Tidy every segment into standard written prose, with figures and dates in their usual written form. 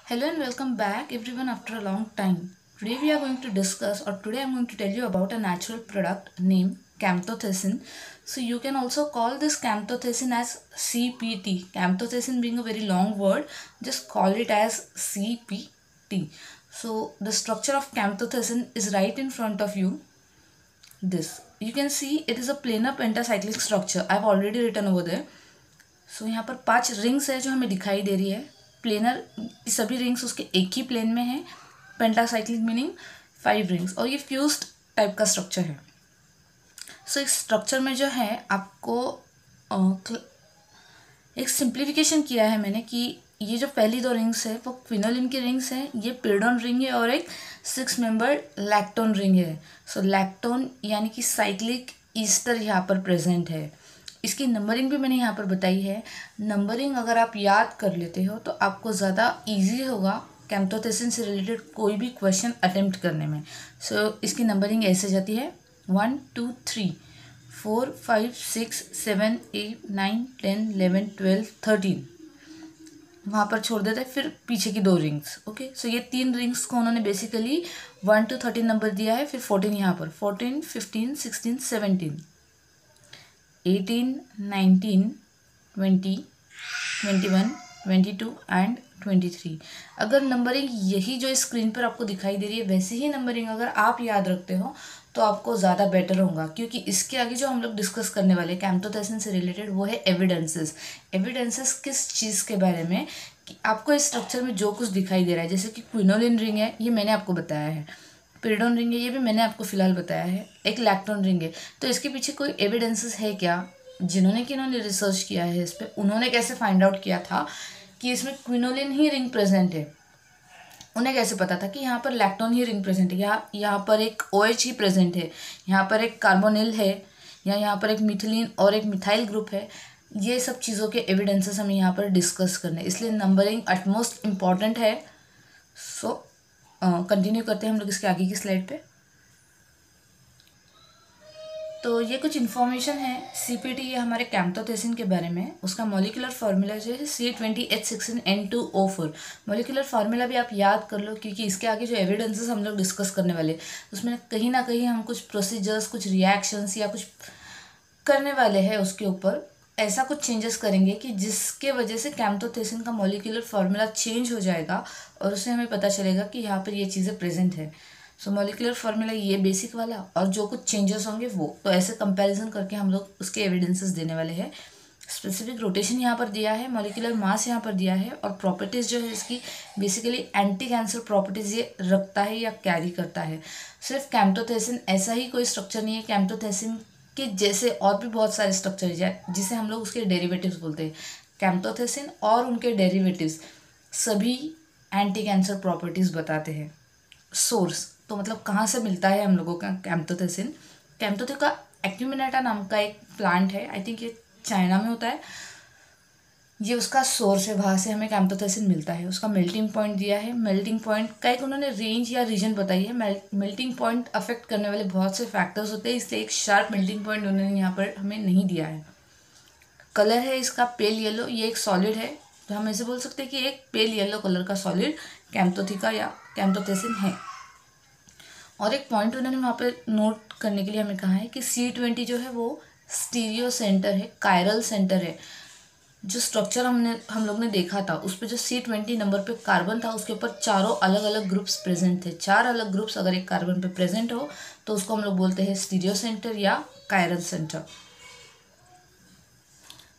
Hello and welcome back everyone after a long time. Today we are going to discuss today I am going to tell you about a natural product named camptothecin. So you can also call this camptothecin as CPT. Camptothecin being a very long word, just call it as CPT. So the structure of camptothecin is right in front of you. This you can see it is a planar pentacyclic structure. I have already written over there. सो यहाँ पर 5 rings है जो हमें दिखाई दे रही है. Planar सभी rings उसके एक ही प्लेन में है. पेंटासाइक्लिक मीनिंग 5 रिंग्स और ये फ्यूज्ड टाइप का स्ट्रक्चर है. सो इस स्ट्रक्चर में जो है आपको एक सिंप्लीफिकेशन किया है मैंने कि ये जो पहली 2 रिंग्स है वो क्विनोलिन की रिंग्स हैं. ये पिरिडोन रिंग है और एक 6 मेंबर लैक्टोन रिंग है. सो लैक्टोन यानी कि साइक्लिक ईस्टर यहाँ पर प्रेजेंट है. इसकी नंबरिंग भी मैंने यहाँ पर बताई है. नंबरिंग अगर आप याद कर लेते हो तो आपको ज़्यादा इजी होगा कैम्प्टोथेसिन से रिलेटेड कोई भी क्वेश्चन अटेम्प्ट करने में. सो इसकी नंबरिंग ऐसे जाती है 1 2 3 4 5 6 7 8 9 10 11 12 13. वहाँ पर छोड़ देते हैं. फिर पीछे की 2 रिंग्स. ओके, सो ये 3 रिंग्स को उन्होंने बेसिकली 1 to 13 नंबर दिया है. फिर 14 यहाँ पर 14 15 16 17 18 19 20 21 22 एंड 23. अगर नंबरिंग यही जो स्क्रीन पर आपको दिखाई दे रही है वैसे ही नंबरिंग अगर आप याद रखते हो तो आपको ज़्यादा बेटर होगा. क्योंकि इसके आगे जो हम लोग डिस्कस करने वाले कैम्प्टोथेसिन से रिलेटेड वो है एविडेंसेस. एविडेंसेस किस चीज़ के बारे में कि आपको इस स्ट्रक्चर में जो कुछ दिखाई दे रहा है, जैसे कि क्विनोलिन रिंग है ये मैंने आपको बताया है, पिरिडोन रिंग है ये भी मैंने आपको फिलहाल बताया है, एक लैक्टोन रिंग है. तो इसके पीछे कोई एविडेंसेस है क्या? जिन्होंने रिसर्च किया है इस पर, उन्होंने कैसे फाइंड आउट किया था कि इसमें क्विनोलिन ही रिंग प्रेजेंट है? उन्हें कैसे पता था कि यहाँ पर लैक्टोन ही रिंग प्रेजेंट है, यहाँ पर एक OH ही प्रेजेंट है, यहाँ पर एक कार्बोनिल है, या यहाँ पर एक मिथिलीन और एक मिथाइल ग्रुप है? ये सब चीज़ों के एविडेंसेस हमें यहाँ पर डिस्कस करने, इसलिए नंबरिंग अटमोस्ट इम्पॉर्टेंट है. सो कंटिन्यू करते हैं हम लोग इसके आगे की स्लाइड पे. तो ये कुछ इन्फॉर्मेशन है CPT ये हमारे कैम्प्टोथेसिन के बारे में. उसका मॉलिक्यूलर फार्मूला जो है C20H16N2O4. मॉलिक्यूलर फार्मूला भी आप याद कर लो क्योंकि इसके आगे जो एविडेंसेस हम लोग डिस्कस करने वाले उसमें कहीं ना कहीं हम कुछ प्रोसीजर्स, कुछ रिएक्शंस या कुछ करने वाले हैं. उसके ऊपर ऐसा कुछ चेंजेस करेंगे कि जिसके वजह से कैम्प्टोथेसिन का मॉलिक्यूलर फार्मूला चेंज हो जाएगा और उससे हमें पता चलेगा कि यहाँ पर ये चीज़ें प्रेजेंट है. सो मॉलिक्यूलर फार्मूला ये बेसिक वाला और जो कुछ चेंजेस होंगे वो, तो ऐसे कंपैरिजन करके हम लोग उसके एविडेंसेस देने वाले हैं. स्पेसिफिक रोटेशन यहाँ पर दिया है, मॉलिक्यूलर मास यहाँ पर दिया है और प्रॉपर्टीज़ जो है इसकी बेसिकली एंटी कैंसर प्रॉपर्टीज़ ये रखता है या कैरी करता है. सिर्फ कैम्प्टोथेसिन ऐसा ही कोई स्ट्रक्चर नहीं है. कैम्प्टोथेसिन के जैसे और भी बहुत सारे स्ट्रक्चर है जिसे हम लोग उसके डेरिवेटिव्स बोलते हैं. कैम्प्टोथेसिन और उनके डेरिवेटिव्स सभी एंटी कैंसर प्रॉपर्टीज़ बताते हैं. सोर्स तो मतलब कहाँ से मिलता है हम लोगों का कैम्प्टोथेसिन? कैम्प्टोथेसिन का एक्यूमिनेटा नाम का एक प्लांट है, आई थिंक ये चाइना में होता है. ये उसका सोर्स है, वहाँ से हमें कैम्प्टोथेसिन मिलता है. उसका मेल्टिंग पॉइंट दिया है. मेल्टिंग पॉइंट का एक उन्होंने रेंज या रीजन बताई है. मेल्टिंग पॉइंट अफेक्ट करने वाले बहुत से फैक्टर्स होते हैं, इसलिए एक शार्प मेल्टिंग पॉइंट उन्होंने यहाँ पर हमें नहीं दिया है. कलर है इसका पेल येलो. ये एक सॉलिड है तो हम ऐसे बोल सकते हैं कि एक पेल येलो कलर का सॉलिड कैम्प्टोथिका या कैम्प्टोथेसिन है. और एक पॉइंट उन्होंने वहाँ पे नोट करने के लिए हमें कहा है कि C20 जो है वो स्टीरियो सेंटर है, कायरल सेंटर है. जो स्ट्रक्चर हम लोग ने देखा था उस पर जो C20 नंबर पे कार्बन था उसके ऊपर चारों अलग अलग ग्रुप्स प्रेजेंट थे. 4 अलग ग्रुप्स अगर एक कार्बन पे प्रेजेंट हो तो उसको हम लोग बोलते हैं स्टीरियो सेंटर या कायरल सेंटर.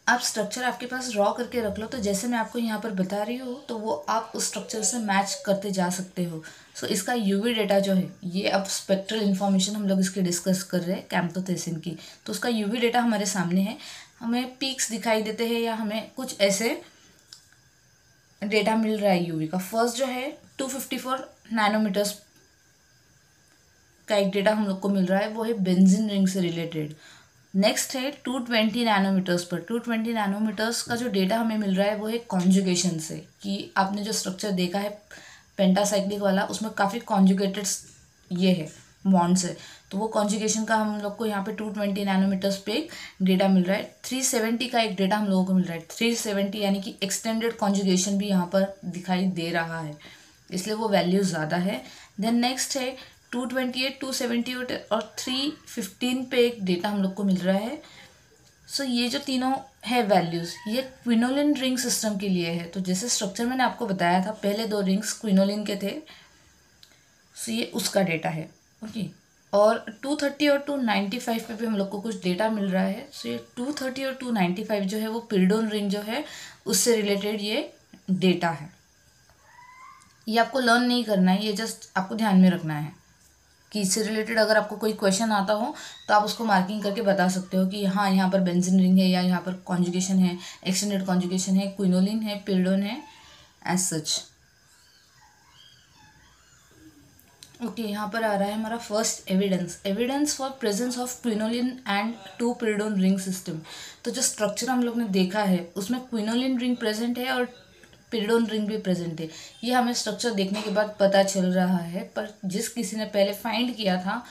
आप स्ट्रक्चर आपके पास ड्रॉ करके रख लो तो जैसे मैं आपको यहाँ पर बता रही हूँ तो वो आप उस स्ट्रक्चर से मैच करते जा सकते हो. सो इसका UV डेटा जो है ये अब स्पेक्ट्रल इन्फॉर्मेशन हम लोग इसकी डिस्कस कर रहे हैं कैम्प्टोथेसिन की. तो उसका UV डेटा हमारे सामने है. हमें पीक्स दिखाई देते हैं या हमें कुछ ऐसे डेटा मिल रहा है UV का. फर्स्ट जो है 254 नैनोमीटर्स का एक डेटा हम लोग को मिल रहा है, वो है बेंजीन रिंग से रिलेटेड. नेक्स्ट है 220 नैनोमीटर्स पर. 220 नैनोमीटर्स का जो डेटा हमें मिल रहा है वो है कॉन्जुगेशन से, कि आपने जो स्ट्रक्चर देखा है पेंटासाइक्लिक वाला उसमें काफ़ी कॉन्जुगेटेड ये है बॉन्ड्स है, तो वो कॉन्जुगेशन का हम लोग को यहाँ पे 220 नैनोमीटर्स पे एक डेटा मिल रहा है। 370 का एक डेटा हम लोगों को मिल रहा है, 370 यानी कि एक्सटेंडेड कॉन्जुगेशन भी यहाँ पर दिखाई दे रहा है, इसलिए वो वैल्यू ज़्यादा है। देन नेक्स्ट है 228, 278 और 315 पे एक डेटा हम लोग को मिल रहा है। सो ये जो तीनों है वैल्यूज़, ये क्विनोलिन रिंग सिस्टम के लिए है। तो जैसे स्ट्रक्चर मैंने आपको बताया था, पहले 2 रिंग्स क्विनोलिन के थे, सो ये उसका डेटा है। ओके, और 230 और 295 पे भी हम लोग को कुछ डेटा मिल रहा है। सो ये 230 और 295 जो है वो पिरिडोन रिंग जो है उससे रिलेटेड ये डेटा है। ये आपको लर्न नहीं करना है, ये जस्ट आपको ध्यान में रखना है कि इससे रिलेटेड अगर आपको कोई क्वेश्चन आता हो तो आप उसको मार्किंग करके बता सकते हो कि हाँ यहाँ पर बेंजीन रिंग है, या यहाँ पर कॉन्जुगेशन है, एक्सटेंडेड कॉन्जुगेशन है, क्विनोलिन है, पिरिडोन है, एज सच। ओके, यहाँ पर आ रहा है हमारा first evidence for presence of quinoline and 2 pyridone ring system. तो जो स्ट्रक्चर हम लोग ने देखा है उसमें क्विनोलिन रिंग प्रेजेंट है और पिरिडोन रिंग भी प्रेजेंट है। ये हमें स्ट्रक्चर देखने के बाद पता चल रहा है, पर जिस किसी ने पहले फाइंड किया था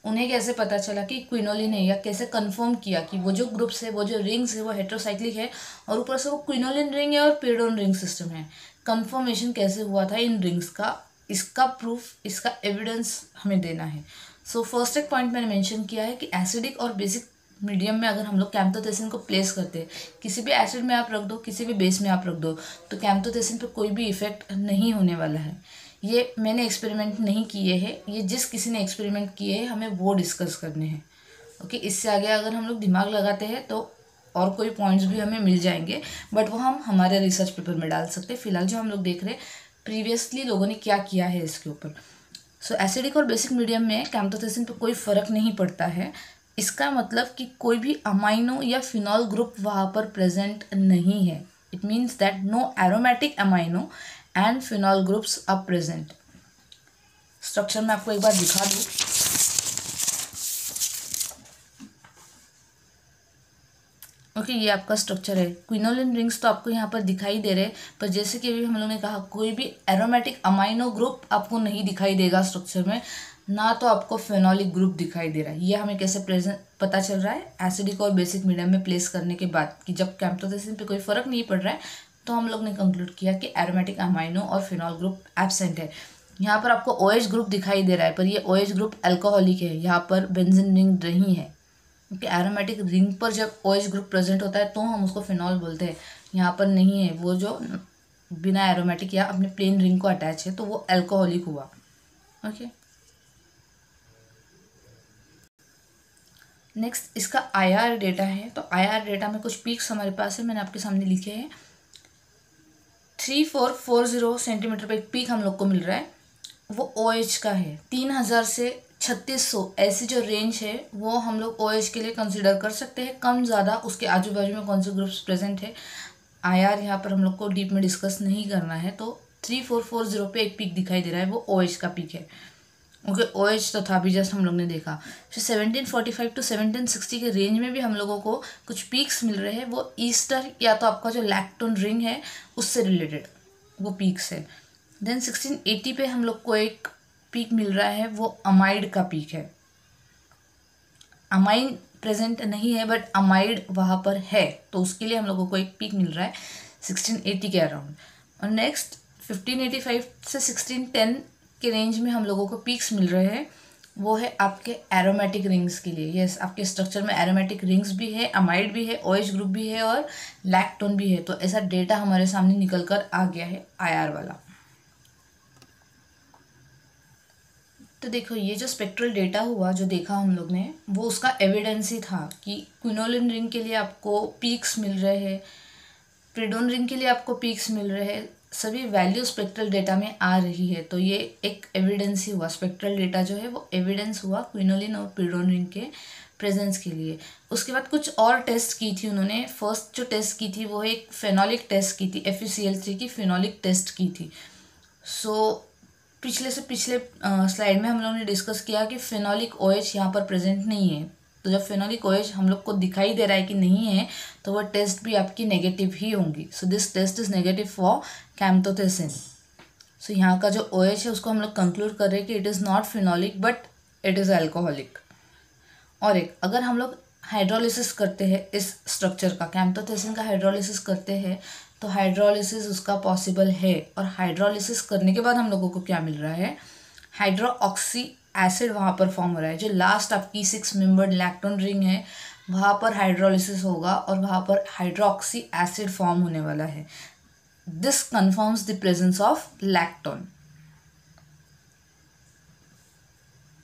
उन्हें कैसे पता चला कि क्विनोलिन है, या कैसे कंफर्म किया कि वो जो ग्रुप्स है, वो जो रिंग्स है वो हेटेरोसाइक्लिक है और ऊपर से वो क्विनोलिन रिंग है और पिरिडोन रिंग सिस्टम है। कंफर्मेशन कैसे हुआ था इन रिंग्स का, इसका प्रूफ, इसका एविडेंस हमें देना है। सो फर्स्ट एक पॉइंट मैंने मेंशन किया है कि एसिडिक और बेसिक मीडियम में अगर हम लोग कैम्प्टोथेसिन को प्लेस करते हैं, किसी भी एसिड में आप रख दो, किसी भी बेस में आप रख दो, तो कैम्प्टोथेसिन पर कोई भी इफेक्ट नहीं होने वाला है। ये मैंने एक्सपेरिमेंट नहीं किए हैं, ये जिस किसी ने एक्सपेरिमेंट किए हैं हमें वो डिस्कस करने हैं। ओके, इससे आगे अगर हम लोग दिमाग लगाते हैं तो और कोई पॉइंट्स भी हमें मिल जाएंगे, बट वो हम हमारे रिसर्च पेपर में डाल सकते हैं। फिलहाल जो हम लोग देख रहे हैं प्रीवियसली लोगों ने क्या किया है इसके ऊपर। सो एसिडिक और बेसिक मीडियम में कैम्प्टोथेसिन पर कोई फ़र्क नहीं पड़ता है। इसका मतलब कि कोई भी अमाइनो या फिनॉल ग्रुप वहाँ पर प्रेजेंट नहीं है। It means that no aromatic amino and phenol groups are present. Structure में आपको एक बार दिखा दूँ। ओके, ये आपका स्ट्रक्चर है। क्विनोलिन रिंग्स तो आपको यहाँ पर दिखाई दे रहे हैं, पर जैसे कि अभी हम लोगों ने कहा कोई भी एरोमेटिक अमाइनो ग्रुप आपको नहीं दिखाई देगा स्ट्रक्चर में, ना तो आपको फेनोलिक ग्रुप दिखाई दे रहा है। ये हमें कैसे प्रेजेंट पता चल रहा है, एसिडिक और बेसिक मीडियम में प्लेस करने के बाद, कि जब कैम्प्टोथेसिन पे कोई फर्क नहीं पड़ रहा है तो हम लोग ने कंक्लूड किया कि एरोमेटिक अमाइनो और फिनॉल ग्रुप एब्सेंट है। यहाँ पर आपको OH ग्रुप दिखाई दे रहा है, पर ये OH ग्रुप अल्कोहलिक है, यहाँ पर बेंजीन रिंग नहीं है। क्योंकि एरोमेटिक रिंग पर जब OH ग्रुप प्रेजेंट होता है तो हम उसको फिनॉल बोलते हैं, यहाँ पर नहीं है। वो जो बिना एरोमेटिक या अपने प्लेन रिंग को अटैच है तो वो अल्कोहलिक हुआ। ओके, नेक्स्ट इसका IR डेटा है। तो IR डेटा में कुछ पीक्स हमारे पास है, मैंने आपके सामने लिखे हैं। 3440 सेंटीमीटर पर एक पीक हम लोग को मिल रहा है, वो OH का है। 3000 से 3600 ऐसी जो रेंज है वो हम लोग OH के लिए कंसिडर कर सकते हैं। कम ज़्यादा उसके आजू बाजू में कौन से ग्रुप्स प्रेजेंट है, IR यहाँ पर हम लोग को डीप में डिस्कस नहीं करना है। तो 3440 पे एक पीक दिखाई दे रहा है, वो OH का पीक है। ओके, OH तो था भी, जस्ट हम लोग ने देखा। फिर 1745 टू 1760 के रेंज में भी हम लोगों को कुछ पीक्स मिल रहे हैं, वो ईस्टर या तो आपका जो लैक्टोन रिंग है उससे रिलेटेड वो पीक्स है। देन 1680 पे हम लोग को एक पीक मिल रहा है, वो अमाइड का पीक है। अमाइन प्रेजेंट नहीं है बट अमाइड वहाँ पर है, तो उसके लिए हम लोगों को एक पीक मिल रहा है 1680 के अराउंड। और नेक्स्ट 1585 से 1610 के रेंज में हम लोगों को पीक्स मिल रहे हैं, वो है आपके एरोमेटिक रिंग्स के लिए। यस, आपके स्ट्रक्चर में एरोमेटिक रिंग्स भी है, अमाइड भी है, OH ग्रुप भी है और लैक्टोन भी है। तो ऐसा डेटा हमारे सामने निकल कर आ गया है IR वाला। तो देखो, ये जो स्पेक्ट्रल डेटा हुआ जो देखा हम लोग ने, वो उसका एविडेंस ही था कि क्विनोलिन रिंग के लिए आपको पीक्स मिल रहे हैं, पिरिडोन रिंग के लिए आपको पीक्स मिल रहे हैं, सभी वैल्यू स्पेक्ट्रल डेटा में आ रही है। तो ये एक एविडेंस ही हुआ, स्पेक्ट्रल डेटा जो है वो एविडेंस हुआ क्विनोलिन और पिरिडोन रिंग के प्रेजेंस के लिए। उसके बाद कुछ और टेस्ट की थी उन्होंने। फर्स्ट जो टेस्ट की थी वो एक फेनोलिक टेस्ट की थी, FeCl3 की फेनोलिक टेस्ट की थी। सो पिछले स्लाइड में हम लोगों ने डिस्कस किया कि फेनोलिक OH यहाँ पर प्रेजेंट नहीं है। तो जब फेनोलिक OH हम लोग को दिखाई दे रहा है कि नहीं है, तो वह टेस्ट भी आपकी नेगेटिव ही होंगी। So this test is negative for camptothecin. So यहाँ का जो OH है उसको हम लोग कंक्लूड कर रहे हैं कि it is not phenolic but it is alcoholic. और एक अगर हम लोग हाइड्रोलिसिस करते हैं इस स्ट्रक्चर का, कैम्प्टोथेसिन का हाइड्रोलिसिस करते हैं तो हाइड्रोलिसिस उसका पॉसिबल है। और हाइड्रोलिसिस करने के बाद हम लोगों को क्या मिल रहा है, हाइड्रोक्सी एसिड वहाँ पर फॉर्म हो रहा है। जो लास्ट आपकी 6 मेंबर्ड लैक्टोन रिंग है वहाँ पर हाइड्रोलिसिस होगा और वहाँ पर हाइड्रोक्सी एसिड फॉर्म होने वाला है। This confirms the presence of lactone.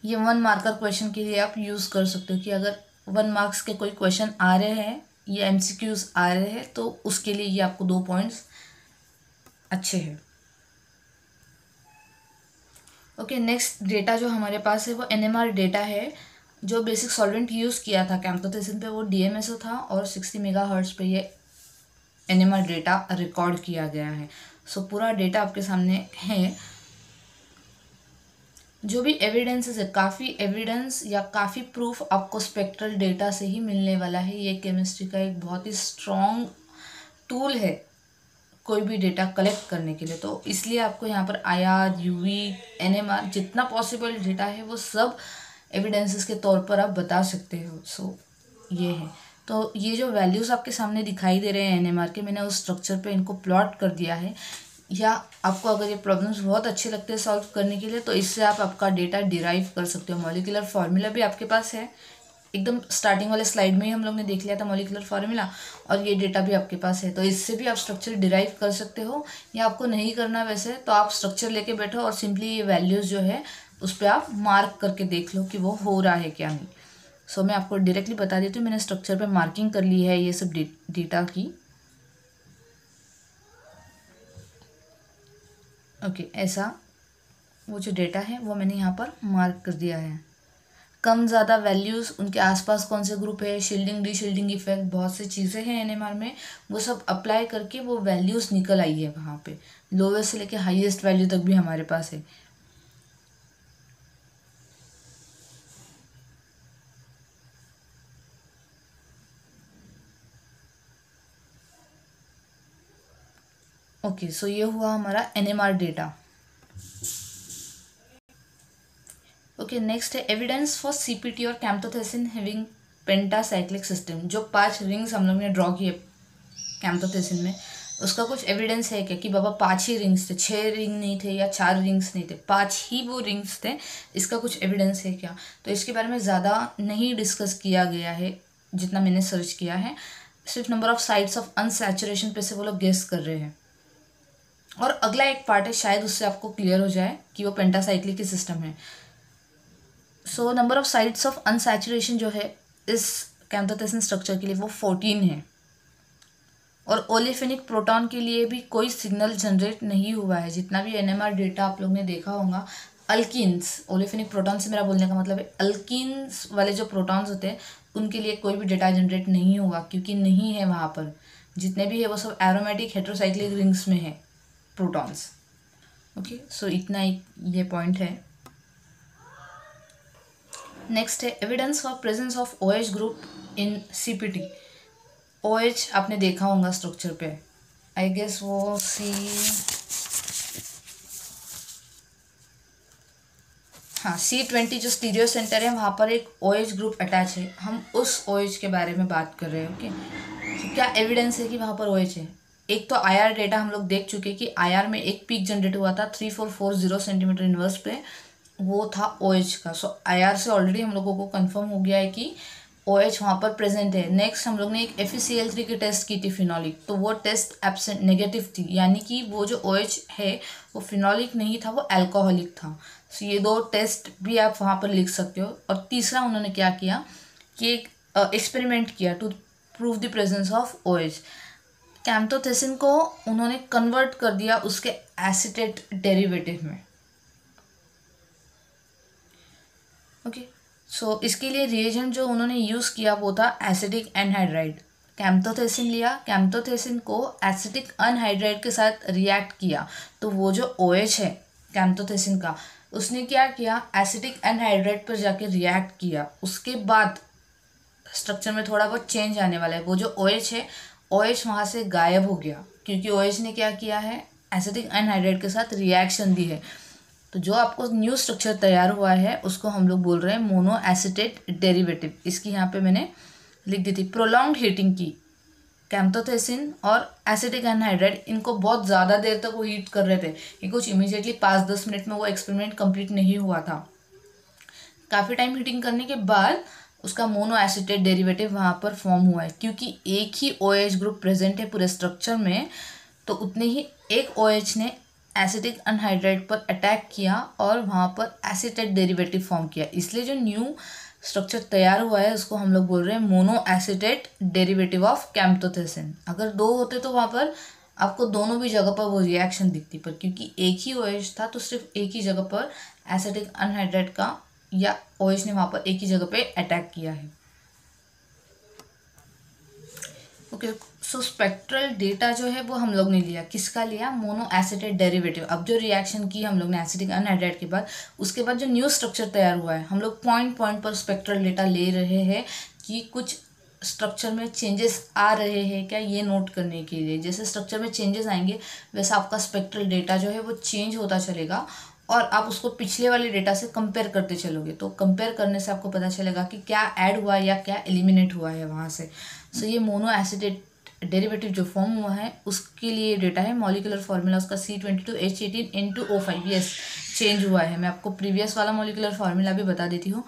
ये 1 मार्कर क्वेश्चन के लिए आप यूज़ कर सकते हो कि अगर 1 मार्क्स के कोई क्वेश्चन आ रहे हैं या एमसीक्यूज आ रहे हैं तो उसके लिए ये आपको 2 पॉइंट्स अच्छे हैं। ओके, नेक्स्ट डेटा जो हमारे पास है वो एनएमआर डेटा है। जो बेसिक सॉल्वेंट यूज़ किया था कैम्प्टोथेसिन पे वो DMSO था और 60 मेगाहर्ट्ज़ पे ये एनएमआर डेटा रिकॉर्ड किया गया है। सो पूरा डेटा आपके सामने है। जो भी एविडेंसेस है, काफ़ी एविडेंस या काफ़ी प्रूफ आपको स्पेक्ट्रल डेटा से ही मिलने वाला है। ये केमिस्ट्री का एक बहुत ही स्ट्रॉन्ग टूल है कोई भी डेटा कलेक्ट करने के लिए। तो इसलिए आपको यहाँ पर IR, UV, NMR जितना पॉसिबल डेटा है वो सब एविडेंसेस के तौर पर आप बता सकते हो। सो ये है। तो ये जो वैल्यूज़ आपके सामने दिखाई दे रहे हैं NMR के, मैंने उस स्ट्रक्चर पे इनको प्लॉट कर दिया है। या आपको अगर ये प्रॉब्लम्स बहुत अच्छे लगते हैं सॉल्व करने के लिए तो इससे आप आपका डेटा डिराइव कर सकते हो। मॉलिक्यूलर फार्मूला भी आपके पास है, एकदम स्टार्टिंग वाले स्लाइड में ही हम लोग ने देख लिया था मॉलिक्यूलर फार्मूला, और ये डेटा भी आपके पास है। तो इससे भी आप स्ट्रक्चर डिराइव कर सकते हो। या आपको नहीं करना वैसे तो आप स्ट्रक्चर लेके बैठो और सिंपली ये वैल्यूज़ जो है उस पर आप मार्क करके देख लो कि वो हो रहा है क्या नहीं। सो मैं आपको डायरेक्टली बता देती हूँ, मैंने स्ट्रक्चर पे मार्किंग कर ली है ये सब डेटा की। ओके, ऐसा वो जो डेटा है वो मैंने यहाँ पर मार्क कर दिया है। कम ज़्यादा वैल्यूज़, उनके आसपास कौन से ग्रुप है, शील्डिंग डीशील्डिंग इफेक्ट, बहुत सी चीज़ें हैं NMR में, वो सब अप्लाई करके वो वैल्यूज़ निकल आई है वहाँ पे। लोवेस्ट से लेके हाईएस्ट वैल्यू तक भी हमारे पास है। ओके, सो ये हुआ हमारा NMR डेटा। ओके, नेक्स्ट है एविडेंस फॉर CPT और कैम्प्टोथेसिन हैविंग पेंटासाइक्लिक सिस्टम। जो 5 रिंग्स हम लोग ने ड्रॉ किए कैम्प्टोथेसिन में, उसका कुछ एविडेंस है क्या कि बाबा 5 ही रिंग्स थे, 6 रिंग नहीं थे या 4 रिंग्स नहीं थे, 5 ही वो रिंग्स थे, इसका कुछ एविडेंस है क्या? तो इसके बारे में ज़्यादा नहीं डिस्कस किया गया है जितना मैंने सर्च किया है। सिर्फ number of sites of unsaturation पे से वो लोग गेस कर रहे हैं। और अगला एक पार्ट है, शायद उससे आपको क्लियर हो जाए कि वो पेंटासाइक्लिक की सिस्टम है। So number of sites of unsaturation जो है इस कैम्प्टोथेसिन स्ट्रक्चर के लिए वो 14 है। और ओलेफेनिक प्रोटॉन के लिए भी कोई सिग्नल जनरेट नहीं हुआ है। जितना भी NMR डेटा आप लोग ने देखा होगा, अल्किन्स, ओलेफेनिक प्रोटॉन से मेरा बोलने का मतलब है अल्किन्स वाले जो प्रोटॉन्स होते हैं उनके लिए कोई भी डेटा जनरेट नहीं हुआ, क्योंकि नहीं है वहाँ पर। जितने भी है वो सब एरोमेटिक हेट्रोसाइक्लिक रिंग्स में है प्रोटॉन्स। ओके, सो इतना ये पॉइंट है। नेक्स्ट है evidence for presence of OH group in CPT। OH आपने देखा होगा स्ट्रक्चर पे, आई गेस वो C20 जो स्टीरियो सेंटर है वहाँ पर एक OH ग्रुप अटैच है। हम उस OH के बारे में बात कर रहे हैं। ओके, तो क्या एविडेंस है कि वहाँ पर OH है? एक तो IR डेटा हम लोग देख चुके कि IR में एक पीक जनरेट हुआ था 3440 सेंटीमीटर इनवर्स पे, वो था OH का। सो IR से ऑलरेडी हम लोगों को कंफर्म हो गया है कि OH वहाँ पर प्रेजेंट है। नेक्स्ट हम लोग ने एक FeCl3 की टेस्ट की थी फिनॉलिक, तो वो टेस्ट एब्सेंट नेगेटिव थी, यानी कि वो जो OH है वो फिनॉलिक नहीं था, वो अल्कोहलिक था। सो ये 2 टेस्ट भी आप वहाँ पर लिख सकते हो। और तीसरा उन्होंने क्या किया कि एक एक्सपेरिमेंट किया to prove the presence of OH। Camptothecin को उन्होंने कन्वर्ट कर दिया उसके एसीटेट डेरिवेटिव में। ओके, सो इसके लिए रिएजेंट जो उन्होंने यूज़ किया वो था एसिटिक एनहाइड्राइड। कैम्प्टोथेसिन लिया, कैम्प्टोथेसिन को एसिटिक अनहाइड्राइड के साथ रिएक्ट किया, तो वो जो OH है कैम्प्टोथेसिन का, उसने क्या किया, एसिटिक एनहाइड्राइड पर जाके रिएक्ट किया। उसके बाद स्ट्रक्चर में थोड़ा बहुत चेंज आने वाला है। वो जो OH है, OH वहाँ से गायब हो गया, क्योंकि OH ने क्या किया है, एसिटिक एनहाइड्राइड के साथ रिएक्शन दी है। तो जो आपको न्यू स्ट्रक्चर तैयार हुआ है उसको हम लोग बोल रहे हैं मोनो एसिटेट डेरिवेटिव। इसकी यहाँ पे मैंने लिख दी थी। प्रोलॉन्ग्ड हीटिंग की कैम्प्टोथेसिन और एसिटिक एनहाइड्राइड, इनको बहुत ज़्यादा देर तक वो हीट कर रहे थे। ये कुछ इमीडिएटली 5-10 मिनट में वो एक्सपेरिमेंट कंप्लीट नहीं हुआ था। काफ़ी टाइम हीटिंग करने के बाद उसका मोनो एसिटेट डेरिवेटिव वहाँ पर फॉर्म हुआ है। क्योंकि एक ही OH ग्रुप प्रेजेंट है पूरे स्ट्रक्चर में, तो उतने ही एक OH ने एसिटिक एनहाइड्राइड पर अटैक किया और वहाँ पर एसिटेट डेरिवेटिव फॉर्म किया। इसलिए जो न्यू स्ट्रक्चर तैयार हुआ है उसको हम लोग बोल रहे हैं मोनो एसिटेट डेरिवेटिव ऑफ कैम्प्टोथेसिन। अगर दो होते तो वहाँ पर आपको दोनों भी जगह पर वो रिएक्शन दिखती, पर क्योंकि एक ही OH था तो सिर्फ एक ही जगह पर एसिटिक एनहाइड्राइड का या OH ने वहाँ पर एक ही जगह पे अटैक किया है। ओके, सो स्पेक्ट्रल डेटा जो है वो हम लोग ने लिया, किसका लिया? Mono acetate derivative. अब जो रिएक्शन की हम लोग ने एसिटिक एनहाइड्राइड के बाद, उसके बाद जो न्यू स्ट्रक्चर तैयार हुआ है, हम लोग पॉइंट पॉइंट पर स्पेक्ट्रल डेटा ले रहे हैं कि कुछ स्ट्रक्चर में चेंजेस आ रहे हैं क्या, ये नोट करने के लिए। जैसे स्ट्रक्चर में चेंजेस आएंगे वैसे आपका स्पेक्ट्रल डेटा जो है वो चेंज होता चलेगा और आप उसको पिछले वाले डेटा से कंपेयर करते चलोगे। तो कंपेयर करने से आपको पता चलेगा कि क्या ऐड हुआ या क्या एलिमिनेट हुआ है वहाँ से। सो ये मोनो एसिटेट डेरिवेटिव जो फॉर्म हुआ है उसके लिए डेटा है। मॉलिकुलर फार्मूला उसका C22H18N2O5, यस चेंज हुआ है। मैं आपको प्रीवियस वाला मॉलिकुलर फार्मूला भी बता देती हूँ।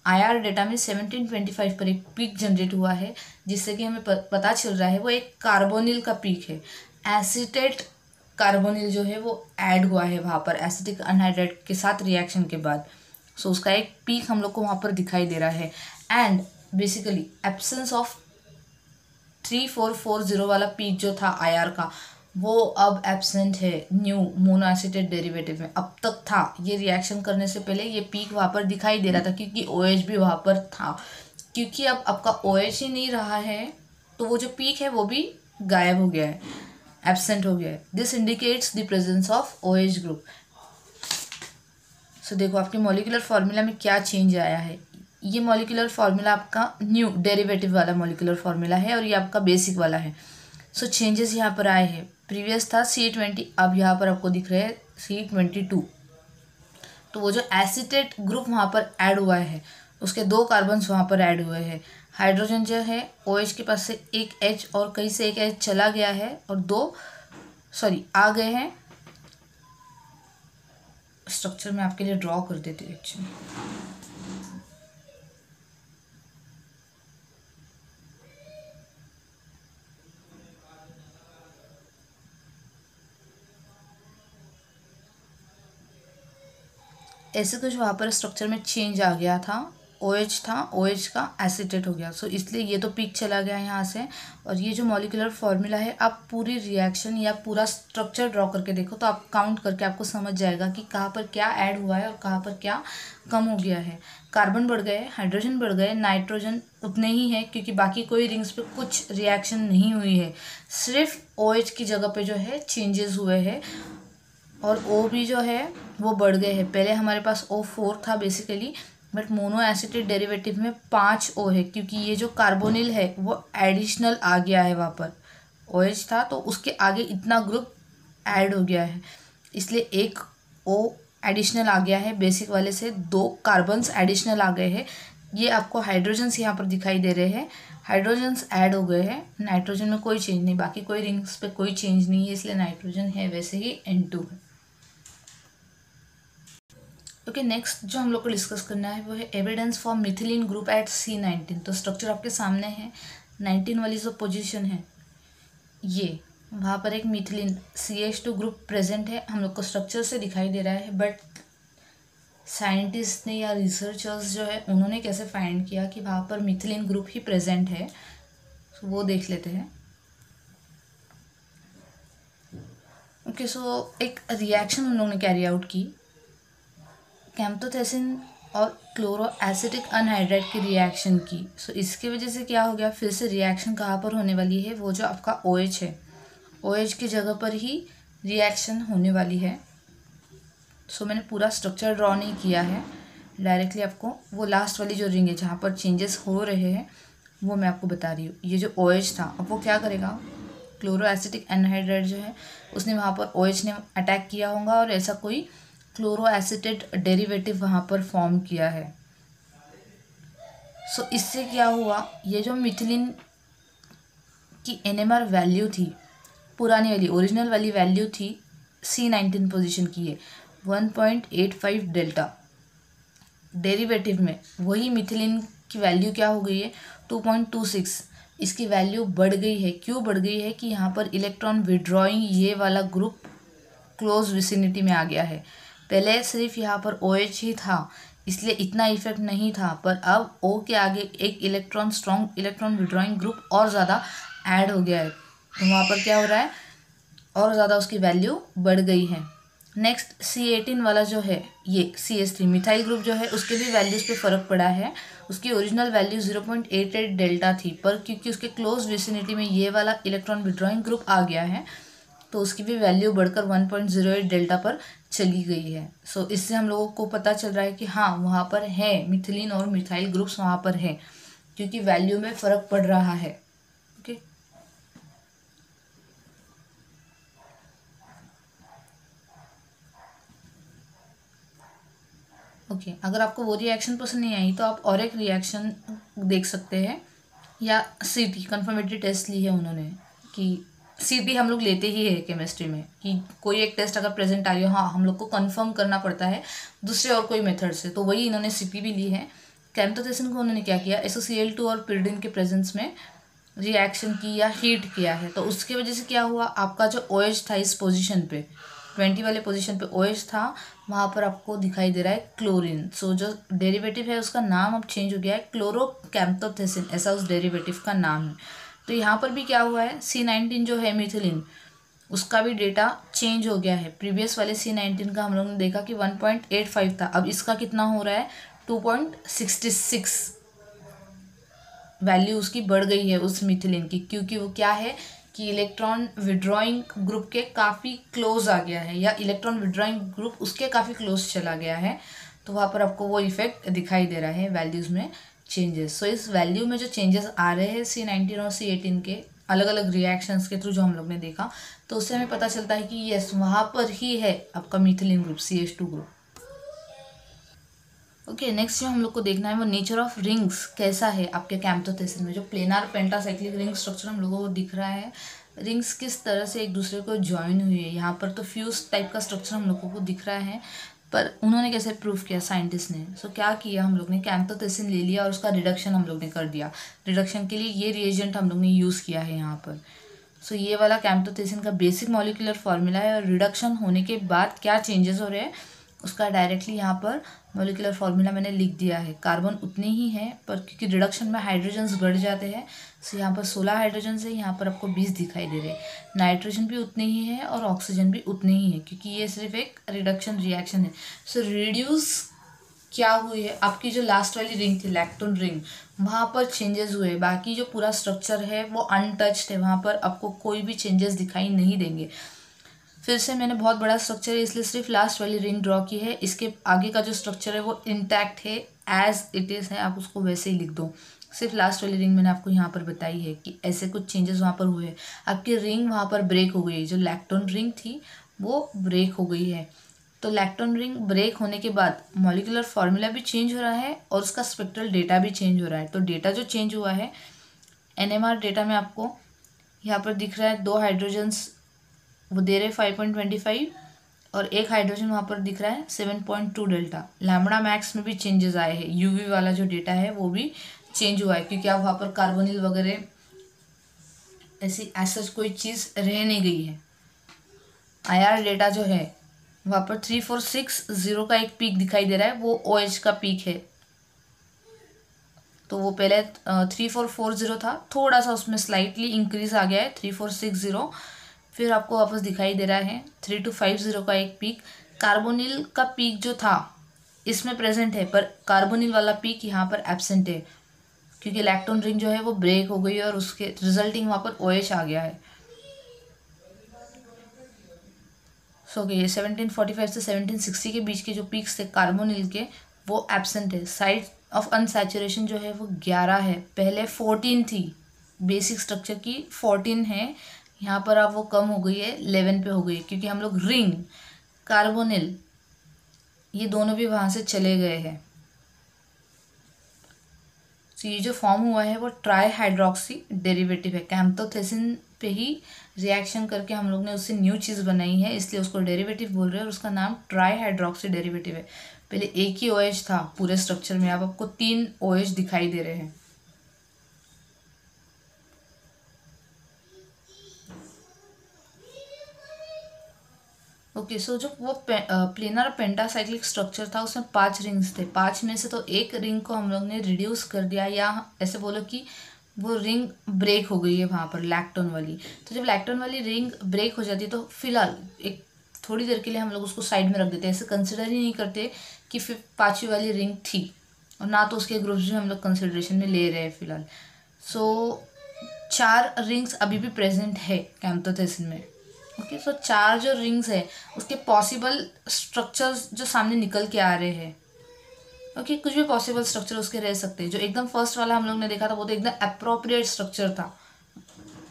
IR डेटा में 1725 पर एक पीक जनरेट हुआ है, जिससे कि हमें पता चल रहा है वो एक कार्बोनिल का पीक है। एसिटेट कार्बोनिल जो है वो ऐड हुआ है वहाँ पर एसिटिक एनहाइड्राइड के साथ रिएक्शन के बाद। सो उसका एक पीक हम लोग को वहाँ पर दिखाई दे रहा है। एंड बेसिकली एब्सेंस ऑफ 3440 वाला पीक जो था IR का, वो अब एब्सेंट है न्यू मोनो एसिटेट डेरिवेटिव में। अब तक था, ये रिएक्शन करने से पहले ये पीक वहाँ पर दिखाई दे रहा था क्योंकि OH भी वहाँ पर था। क्योंकि अब आपका OH ही नहीं रहा है तो वो जो पीक है वो भी गायब हो गया है, एब्सेंट हो गया है। This indicates the presence of OH group. So देखो आपके मॉलिकुलर फार्मूला में क्या चेंज आया है। ये मॉलिकुलर फार्मूला आपका न्यू डेरिवेटिव वाला मॉलिकुलर फार्मूला है और ये आपका बेसिक वाला है। सो चेंजेस यहाँ पर आए हैं। प्रीवियस था C20, अब यहाँ पर आपको दिख रहे हैं C22। तो वो जो एसिटेट ग्रुप वहाँ पर ऐड हुआ है उसके 2 कार्बन्स वहाँ पर ऐड हुए हैं। हाइड्रोजन जो है OH के पास से एक H और कहीं से एक H चला गया है और 2 आ गए हैं। स्ट्रक्चर में आपके लिए ड्रॉ कर देती हूँ एक्चुअली। ऐसे कुछ वहाँ पर स्ट्रक्चर में चेंज आ गया था। OH था, OH का एसिटेट हो गया। सो इसलिए ये तो पीक चला गया यहाँ से। और ये जो मॉलिकुलर फार्मूला है, आप पूरी रिएक्शन या पूरा स्ट्रक्चर ड्रॉ करके देखो तो आप काउंट करके आपको समझ जाएगा कि कहाँ पर क्या ऐड हुआ है और कहाँ पर क्या कम हो गया है। कार्बन बढ़ गए, हाइड्रोजन बढ़ गए, नाइट्रोजन उतने ही है क्योंकि बाकी कोई रिंग्स पे कुछ रिएक्शन नहीं हुई है। सिर्फ OH की जगह पे जो है चेंजेस हुए हैं और O भी जो है वो बढ़ गए हैं। पहले हमारे पास O4 था basically, but mono acetate derivative में 5 O है क्योंकि ये जो कार्बोनिल है वो एडिशनल आ गया है। वहाँ पर OH था तो उसके आगे इतना ग्रुप ऐड हो गया है, इसलिए एक O एडिशनल आ गया है। बेसिक वाले से 2 कार्बन्स एडिशनल आ गए हैं। ये आपको हाइड्रोजन्स यहाँ पर दिखाई दे रहे हैं, हाइड्रोजन्स ऐड हो गए हैं। नाइट्रोजन में कोई चेंज नहीं, बाकी कोई रिंग्स पे कोई चेंज नहीं है, इसलिए नाइट्रोजन है वैसे ही N2 है। ओके, नेक्स्ट जो हम लोग को डिस्कस करना है वो है evidence for methylene group at C19। तो स्ट्रक्चर आपके सामने है। 19 वाली जो पोजीशन है ये, वहाँ पर एक मिथिलीन CH2 ग्रुप प्रेजेंट है। हम लोग को स्ट्रक्चर से दिखाई दे रहा है, बट साइंटिस्ट ने या रिसर्चर्स जो है उन्होंने कैसे फाइंड किया कि वहाँ पर मिथिलीन ग्रुप ही प्रेजेंट है, तो वो देख लेते हैं। ओके, सो एक रिएक्शन उन लोगों ने कैरी आउट की, कैम्प्टोथेसिन और क्लोरो एसिटिक अनहाइड्राइड की रिएक्शन की। सो इसकी वजह से क्या हो गया, फिर से रिएक्शन कहाँ पर होने वाली है, वो जो आपका OH है, OH की जगह पर ही रिएक्शन होने वाली है। सो मैंने पूरा स्ट्रक्चर ड्रॉ नहीं किया है, डायरेक्टली आपको वो लास्ट वाली जो रिंग है जहाँ पर चेंजेस हो रहे हैं वो मैं आपको बता रही हूँ। ये जो OH था, अब वो क्या करेगा, क्लोरो एसिटिक एनहाइड्राइड जो है उसने वहाँ पर OH ने अटैक किया होगा और ऐसा कोई क्लोरो एसिटेट डेरिवेटिव वहाँ पर फॉर्म किया है। सो इससे क्या हुआ, ये जो मिथिलीन की NMR वैल्यू थी, पुरानी वाली ओरिजिनल वाली वैल्यू थी C19 पोजीशन की है 1.85 डेल्टा, डेरिवेटिव में वही मिथिलीन की वैल्यू क्या हो गई है 2.26। इसकी वैल्यू बढ़ गई है। क्यों बढ़ गई है कि यहाँ पर इलेक्ट्रॉन विड्रॉइंग ये वाला ग्रुप क्लोज विसिनिटी में आ गया है। पहले सिर्फ यहाँ पर OH ही था, इसलिए इतना इफेक्ट नहीं था, पर अब O के आगे एक electron strong electron withdrawing group और ज़्यादा ऐड हो गया है, तो वहाँ पर क्या हो रहा है, और ज़्यादा उसकी वैल्यू बढ़ गई है। नेक्स्ट C18 वाला जो है, ये CH3 मिथाइल ग्रुप जो है, उसके भी वैल्यूज़ पे फ़र्क पड़ा है। उसकी ओरिजिनल वैल्यू 0.88 डेल्टा थी, पर क्योंकि उसके क्लोज विसिनिटी में ये वाला इलेक्ट्रॉन विड्रॉइंग ग्रुप आ गया है, तो उसकी भी वैल्यू बढ़कर 1.08 डेल्टा पर चली गई है। सो इससे हम लोगों को पता चल रहा है कि हाँ, वहाँ पर है मिथिलीन और मिथाइल ग्रुप्स वहाँ पर है, क्योंकि वैल्यू में फ़र्क पड़ रहा है। ओके, अगर आपको वो रिएक्शन पसंद नहीं आई तो आप और एक रिएक्शन देख सकते हैं, या CT कन्फर्मेटरी टेस्ट ली है उन्होंने, कि CT हम लोग लेते ही है केमिस्ट्री में, कि कोई एक टेस्ट अगर प्रेजेंट आ रही हो, हाँ हम लोग को कंफर्म करना पड़ता है दूसरे और कोई मेथड से, तो वही इन्होंने CT भी ली है। कैम्टोथेसिन को उन्होंने क्या किया, SOCl2 और पिरिडिन के प्रेजेंस में रिएक्शन की या हीट किया है, तो उसकी वजह से क्या हुआ, आपका जो OH था इस पोजीशन पे 20 वाले पोजीशन पे OH था, वहाँ पर आपको दिखाई दे रहा है क्लोरीन। सो जो डेरिवेटिव है उसका नाम अब चेंज हो गया है, क्लोरोकैम्प्टोथेसिन, ऐसा उस डेरिवेटिव का नाम है। तो यहाँ पर भी क्या हुआ है, C19 जो है मिथिलीन, उसका भी डेटा चेंज हो गया है। प्रीवियस वाले C19 का हम लोगों ने देखा कि 1.85 था, अब इसका कितना हो रहा है 2.66, वैल्यू उसकी बढ़ गई है उस मिथिलीन की, क्योंकि वो क्या है कि इलेक्ट्रॉन विड्रॉइंग ग्रुप के काफ़ी क्लोज आ गया है, या इलेक्ट्रॉन विड्रॉइंग ग्रुप उसके काफ़ी क्लोज चला गया है, तो वहाँ पर आपको वो इफेक्ट दिखाई दे रहा है वैल्यूज़ में चेंजेस। सो इस वैल्यू में जो चेंजेस आ रहे हैं C19 और C18 के अलग अलग रिएक्शंस के थ्रू जो हम लोग ने देखा, तो उससे हमें पता चलता है कि यस, वहाँ पर ही है आपका methylene group CH2 group. Okay, next जो हम लोग को देखना है वो नेचर ऑफ रिंग्स कैसा है आपके कैम्प्टोथेसिन में। जो प्लेनार पेंटासाइक्लिक रिंग स्ट्रक्चर हम लोगों को दिख रहा है, रिंग्स किस तरह से एक दूसरे को ज्वाइन हुई है। यहाँ पर तो फ्यूज टाइप का स्ट्रक्चर हम लोगों को दिख रहा है, पर उन्होंने कैसे प्रूव किया साइंटिस्ट ने। सो क्या किया, हम लोग ने कैम्प्टोथेसिन ले लिया और उसका रिडक्शन हम लोग ने कर दिया। रिडक्शन के लिए ये रिएजेंट हम लोग ने यूज़ किया है यहाँ पर। सो ये वाला कैम्प्टोथेसिन का बेसिक मॉलिक्यूलर फॉर्मूला है, और रिडक्शन होने के बाद क्या चेंजेस हो रहे हैं उसका डायरेक्टली यहाँ पर मॉलिक्यूलर फॉर्मूला मैंने लिख दिया है। कार्बन उतने ही हैं, पर क्योंकि रिडक्शन में हाइड्रोजन्स बढ़ जाते हैं, सो यहाँ पर 16 हाइड्रोजन है, यहाँ पर आपको 20 दिखाई दे रहे हैं। नाइट्रोजन भी उतने ही है और ऑक्सीजन भी उतने ही है, क्योंकि ये सिर्फ एक रिडक्शन रिएक्शन है। सो रिड्यूस क्या हुई है, आपकी जो लास्ट वाली रिंग थी लैक्टोन रिंग, वहाँ पर चेंजेस हुए, बाकी जो पूरा स्ट्रक्चर है वो अनटच्ड है, वहाँ पर आपको कोई भी चेंजेस दिखाई नहीं देंगे। फिर से मैंने बहुत बड़ा स्ट्रक्चर है इसलिए सिर्फ लास्ट वाली रिंग ड्रॉ की है, इसके आगे का जो स्ट्रक्चर है वो इंटैक्ट है, एज इट इज़ है, आप उसको वैसे ही लिख दो। सिर्फ लास्ट वाली रिंग मैंने आपको यहाँ पर बताई है कि ऐसे कुछ चेंजेस वहाँ पर हुए। आपकी रिंग वहाँ पर ब्रेक हो गई, जो लैक्टोन रिंग थी वो ब्रेक हो गई है। तो लैक्टोन रिंग ब्रेक होने के बाद मॉलिक्यूलर फॉर्मूला भी चेंज हो रहा है और उसका स्पेक्ट्रल डेटा भी चेंज हो रहा है। तो डेटा जो चेंज हुआ है, NMR डेटा में आपको यहाँ पर दिख रहा है 2 हाइड्रोजन्स वो दे रहे 5.25, और एक हाइड्रोजन वहाँ पर दिख रहा है 7.2 डेल्टा। लैम्बडा मैक्स में भी चेंजेस आए हैं, UV वाला जो डेटा है वो भी चेंज हुआ है, क्योंकि अब वहाँ पर कार्बोनिल वगैरह ऐसी ऐसा कोई चीज़ रह नहीं गई है। IR डेटा जो है वहाँ पर 3460 का एक पीक दिखाई दे रहा है, वो OH का पीक है। तो वो पहले 3440 था, थोड़ा सा उसमें स्लाइटली इंक्रीज आ गया है 3460, फिर आपको वापस दिखाई दे रहा है 3250 का एक पीक। कार्बोनिल का पीक जो था इसमें प्रेजेंट है, पर कार्बोनिल वाला पीक यहाँ पर एब्सेंट है, क्योंकि लैक्टोन रिंग जो है वो ब्रेक हो गई और उसके रिजल्टिंग वहाँ पर OH आ गया है। सो ये 1745 से 1760 के बीच के जो पीक्स थे कार्बोनिल के वो एब्सेंट है। साइड ऑफ अनसैचुरेशन जो है वो 11 है, पहले 14 थी, बेसिक स्ट्रक्चर की 14 है, यहाँ पर अब वो कम हो गई है 11 पे हो गई, क्योंकि हम लोग रिंग कार्बोनिल ये दोनों भी वहाँ से चले गए हैं। तो ये जो फॉर्म हुआ है वो ट्राई हाइड्रोक्सी डेरिवेटिव है। कैम्प्टोथेसिन पे ही रिएक्शन करके हम लोग ने उससे न्यू चीज़ बनाई है, इसलिए उसको डेरिवेटिव बोल रहे हैं और उसका नाम ट्राई हाइड्रोक्सी डेरिवेटिव है। पहले एक ही OH था पूरे स्ट्रक्चर में, अब आपको 3 OH दिखाई दे रहे हैं। ओके, सो जो वो प्लेनर पेंटासाइक्लिक स्ट्रक्चर था उसमें 5 रिंग्स थे। 5 में से तो एक रिंग को हम लोग ने रिड्यूस कर दिया, या ऐसे बोलो कि वो रिंग ब्रेक हो गई है वहाँ पर लैक्टोन वाली। तो जब लैक्टोन वाली रिंग ब्रेक हो जाती है तो फिलहाल एक थोड़ी देर के लिए हम लोग उसको साइड में रख देते हैं, ऐसे कंसिडर ही नहीं करते कि फिर 5वीं वाली रिंग थी, और ना तो उसके ग्रुप्स भी हम लोग कंसिडरेशन में ले रहे हैं फिलहाल। सो 4 रिंग्स अभी भी प्रेजेंट है कैम्प्टोथेसिन में। ओके, सो 4 जो रिंग्स है उसके पॉसिबल स्ट्रक्चर्स जो सामने निकल के आ रहे हैं। ओके, कुछ भी पॉसिबल स्ट्रक्चर उसके रह सकते हैं। जो एकदम फर्स्ट वाला हम लोग ने देखा था वो तो एकदम अप्रोप्रिएट स्ट्रक्चर था।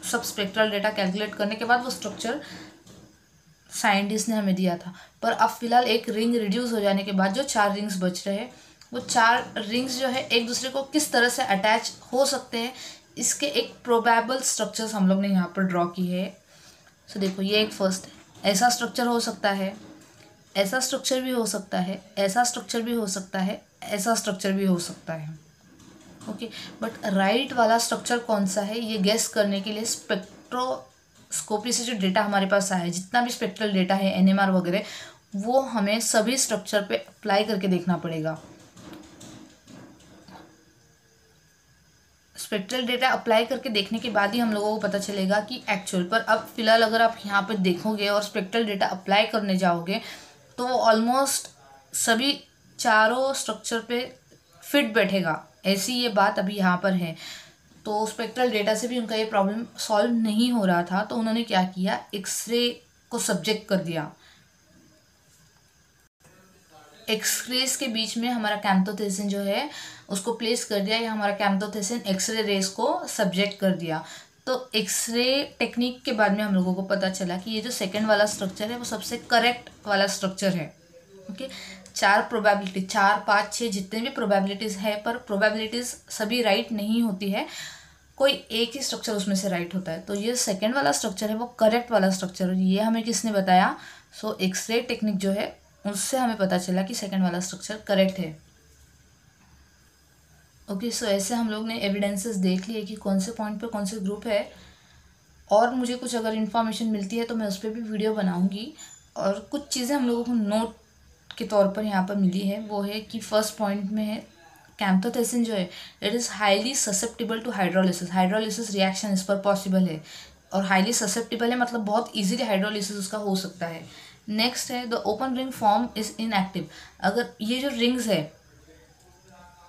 सब स्पेक्ट्रल डेटा कैलकुलेट करने के बाद वो स्ट्रक्चर साइंटिस्ट ने हमें दिया था। पर अब फिलहाल एक रिंग रिड्यूस हो जाने के बाद जो 4 रिंग्स बच रहे हैं, वो 4 रिंग्स जो है एक दूसरे को किस तरह से अटैच हो सकते हैं, इसके एक प्रोबेबल स्ट्रक्चर्स हम लोग ने यहाँ पर ड्रॉ की है। सो देखो, ये एक फर्स्ट है, ऐसा स्ट्रक्चर हो सकता है, ऐसा स्ट्रक्चर भी हो सकता है, ऐसा स्ट्रक्चर भी हो सकता है, ऐसा स्ट्रक्चर भी हो सकता है। ओके, बट राइट वाला स्ट्रक्चर कौन सा है ये गेस करने के लिए स्पेक्ट्रोस्कोपी से जो डेटा हमारे पास आया है, जितना भी स्पेक्ट्रल डेटा है NMR वगैरह, वो हमें सभी स्ट्रक्चर पे अप्लाई करके देखना पड़ेगा। स्पेक्ट्रल डेटा अप्लाई करके देखने के बाद ही हम लोगों को पता चलेगा कि एक्चुअल पर। अब फिलहाल अगर आप यहाँ पर देखोगे और स्पेक्ट्रल डेटा अप्लाई करने जाओगे तो वो ऑलमोस्ट सभी चारों स्ट्रक्चर पे फिट बैठेगा, ऐसी ये बात अभी यहाँ पर है। तो स्पेक्ट्रल डेटा से भी उनका ये प्रॉब्लम सॉल्व नहीं हो रहा था, तो उन्होंने क्या किया, एक्सरे को सब्जेक्ट कर दिया। एक्सरेज के बीच में हमारा कैम्प्टोथेसिन जो है उसको प्लेस कर दिया, या हमारा कैम्प्टोथेसिन एक्सरे रेस को सब्जेक्ट कर दिया। तो एक्सरे टेक्निक के बाद में हम लोगों को पता चला कि ये जो सेकंड वाला स्ट्रक्चर है वो सबसे करेक्ट वाला स्ट्रक्चर है। ओके, 4 प्रोबेबिलिटी, 4, 5, 6 जितने भी प्रोबेबिलिटीज़ है, पर प्रोबेबिलिटीज़ सभी राइट नहीं होती है, कोई एक ही स्ट्रक्चर उसमें से राइट होता है। तो ये सेकंड वाला स्ट्रक्चर है वो करेक्ट वाला स्ट्रक्चर है। ये हमें किसने बताया? सो एक्सरे टेक्निक जो है उससे हमें पता चला कि सेकंड वाला स्ट्रक्चर करेक्ट है। ओके, सो ऐसे हम लोग ने एविडेंसेस देख लिए कि कौन से पॉइंट पे कौन से ग्रुप है, और मुझे कुछ अगर इन्फॉर्मेशन मिलती है तो मैं उस पर भी वीडियो बनाऊंगी। और कुछ चीज़ें हम लोगों को नोट के तौर पर यहाँ पर मिली है, वो है कि फर्स्ट पॉइंट में है कैम्प्टोथेसिन जो है it is highly susceptible to hydrolysis. Hydrolysis reaction इस पर पॉसिबल है, और हाईली ससेप्टिबल है मतलब बहुत ईजिली हाइड्रोलिसिस उसका हो सकता है। नेक्स्ट है the open ring form is inactive. अगर ये जो रिंग्स है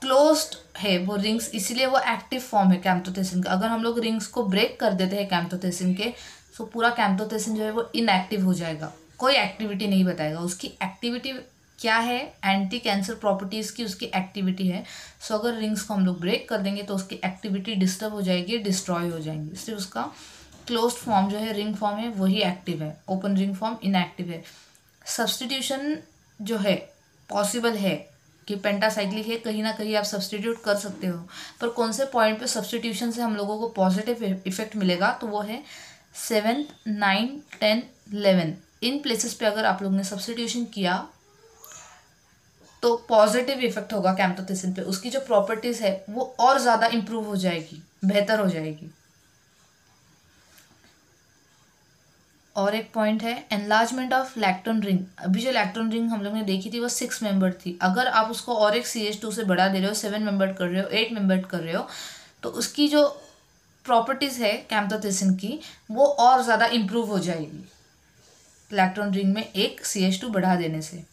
क्लोज्ड है वो रिंग्स, इसीलिए वो एक्टिव फॉर्म है कैम्प्टोथेसिन का। अगर हम लोग रिंग्स को ब्रेक कर देते हैं कैम्प्टोथेसिन के, तो पूरा कैम्प्टोथेसिन जो है वो इनएक्टिव हो जाएगा, कोई एक्टिविटी नहीं बताएगा। उसकी एक्टिविटी क्या है? एंटी कैंसर प्रॉपर्टीज़ की उसकी एक्टिविटी है। सो अगर रिंग्स को हम लोग ब्रेक कर देंगे तो उसकी एक्टिविटी डिस्टर्ब हो जाएगी, डिस्ट्रॉय हो जाएंगी, इसलिए उसका क्लोज्ड फॉर्म जो है रिंग फॉर्म है वही एक्टिव है, ओपन रिंग फॉर्म इनएक्टिव है। सब्सटीट्यूशन जो है पॉसिबल है कि पेंटासाइक्लिक है, कहीं ना कहीं आप सब्सटीट्यूट कर सकते हो, पर कौन से पॉइंट पे सब्सटीट्यूशन से हम लोगों को पॉजिटिव इफेक्ट मिलेगा, तो वो है 7, 9, 10, 11 इन प्लेसेस पे अगर आप लोग ने सब्सटीट्यूशन किया तो पॉजिटिव इफेक्ट होगा कैम्प्टोथेसिन पे। उसकी जो प्रॉपर्टीज़ है वो और ज़्यादा इम्प्रूव हो जाएगी, बेहतर हो जाएगी। और एक पॉइंट है एनलार्जमेंट ऑफ लैक्टोन रिंग। अभी जो लैक्टोन रिंग हम लोग ने देखी थी वो 6 मेंबर थी, अगर आप उसको और एक CH2 से बढ़ा दे रहे हो, 7 मेंबर कर रहे हो, 8 मेंबर कर रहे हो, तो उसकी जो प्रॉपर्टीज़ है कैम्प्टोथेसिन की वो और ज़्यादा इम्प्रूव हो जाएगी लैक्टोन रिंग में एक CH2 बढ़ा देने से।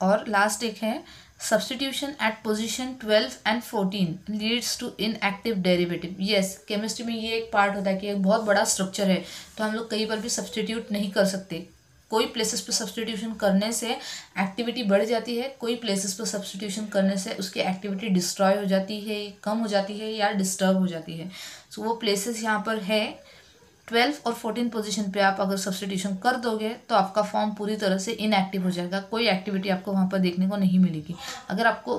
और लास्ट एक है substitution at position 12 and 14 leads to inactive derivative. Yes, chemistry में ये एक पार्ट होता है कि एक बहुत बड़ा स्ट्रक्चर है तो हम लोग कहीं पर भी सब्सटीट्यूट नहीं कर सकते। कोई प्लेसेस पे सब्सटीट्यूशन करने से एक्टिविटी बढ़ जाती है, कोई प्लेसेस पे सब्सटीट्यूशन करने से उसकी एक्टिविटी डिस्ट्रॉय हो जाती है, कम हो जाती है या डिस्टर्ब हो जाती है। सो वो प्लेसेस यहाँ पर है 12 और 14 पोजीशन पे आप अगर सब्स्टिट्यूशन कर दोगे तो आपका फॉर्म पूरी तरह से इनएक्टिव हो जाएगा, कोई एक्टिविटी आपको वहाँ पर देखने को नहीं मिलेगी। अगर आपको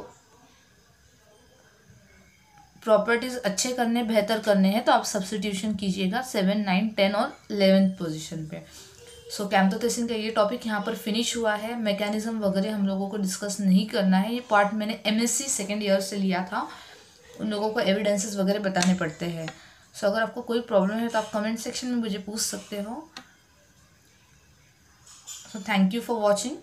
प्रॉपर्टीज़ अच्छे करने, बेहतर करने हैं तो आप सब्स्टिट्यूशन कीजिएगा 7, 9, 10 और 11 पोजीशन पे। सो कैम्प्टोथेसिन का ये टॉपिक यहाँ पर फिनिश हुआ है। मैकेनिज्म वगैरह हम लोगों को डिस्कस नहीं करना है, ये पार्ट मैंने MSc सेकेंड ईयर से लिया था, उन लोगों को एविडेंसेस वगैरह बताने पड़ते हैं। सो अगर आपको कोई प्रॉब्लम है तो आप कमेंट सेक्शन में मुझे पूछ सकते हो। So thank you for watching.